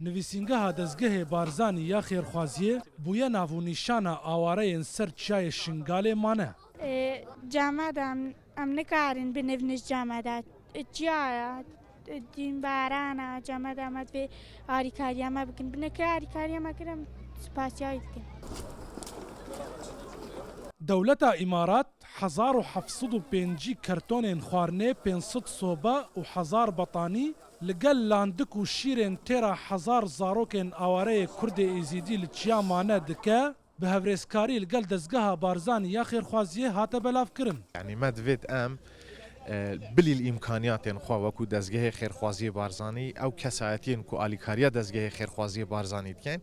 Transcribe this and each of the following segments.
نویسینگەها دەستگەهێ بارزانی یا خێرخوازیە بووە ناونیشانە ئاوارەیەن سەر چیایە شنگالێ مانە. جامەدا ئەم نکارن بنێڤنش جامەدا چیایە دین بارانە جامەدامەت بێ ئاریکاریامە بکەن بنەکە ئاریکاریامەکەم سوپاسیایی بکەن. دەولەتە ئیمارات 1705 کەرتۆنێن خواردنێ 500 سۆبە و 1000 بەتانی لەگەل لاندک و شیرێن تێرە 1000 زارۆکێن ئاوارەیە کوردێ ئیزیدی لە چیامانە دکە بە هەورێزکاری لەگەل دەستگەها بارزانی یا خێرخوازیە هاتە بەلافکردن. یعنی ما دەوێت ئەم بلی الإمكانياتين خوا وكو دزگه خيرخوازي بارزاني أو كسایتين كو آليكاريا دزگه خيرخوازي بارزاني دكين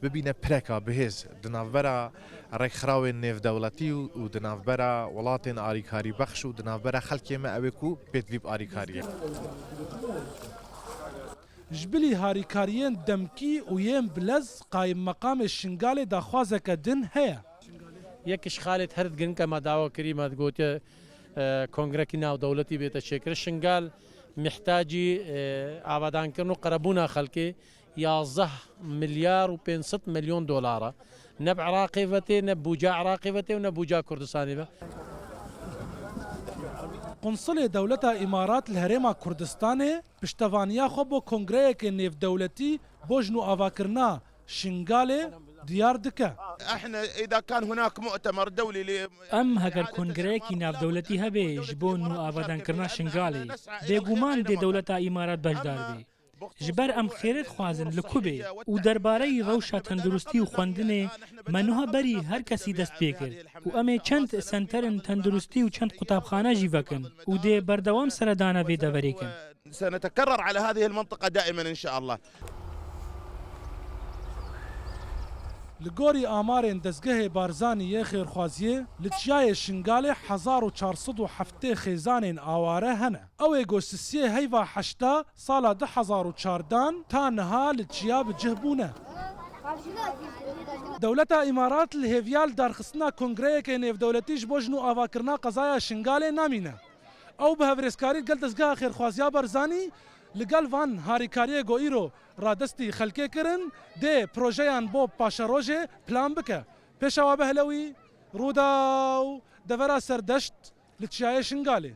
ببينه بركا بهز دنافبرا رخراوي نيف دولتي و دنافبرا ولاتين آليكاري بخش و دنافبرا خلقي ما أوكو بيتفيب آليكاريا جبلي هاریکاریین دمکی و یم بلز قایم مقام الشنگال داخوازك دن هيا. يكش خالد هرد جن كما دعوة كريمة تقول كونغركي ناو دولتي بيت الشكر الشنغال محتاجي عبادان كنو قربونا خلقي يازه مليار و500 مليون دولار نب عراقي فتي نب بوجا عراقي فتي ونب بوجا كردستاني به. قنصل دولة إمارات الهريمة كردستان بشتوانيا خبو كونغريك نيف دولتي بوجنو أفاكرنا شنغالي ديار دكا. احنا اذا كان هناك مؤتمر دولي ام هەگەر کۆنگرەیەکی ناودەوڵەتی هەبێ ji بۆ نو ئاوادانکردنا شنگالێ بێگومان دێ دەوڵەتە ئیمارات بەشدار بێ ji ber em xêret xwazin li ku bê û derbareyî rewşa tendurustî û xwendinê me niha berî her kesî dest pê kir û em ê çend senterên tendurustî û çend qutabxane jî vekin û dê berdewam seredana vê deverê kin. سنتكرر على هذه المنطقة دائما ان شاء الله. لگوری آمارین دزگه بارزانی یه خیرخوازیه لچیای شنگاله 1407 خیزانین آواره هنه. اوه گوستسیه هیوا 8 سال 2014 تا نها لچیا بجهبونه. دولت امارات الهیویال درخصنا کنگره که نیف دولتیش بوجنو آواکرنا قضایا شنگاله نامینه. او به هفرسکاری گل دزگه خیرخوازیا بارزانی لگل وان هاریکاریه گویرو را دستی خلکه کرن ده پروژهان بو پاشروژه پلان بکه پیشوا بهلوی روداو دورا سردشت لچیای شنگاله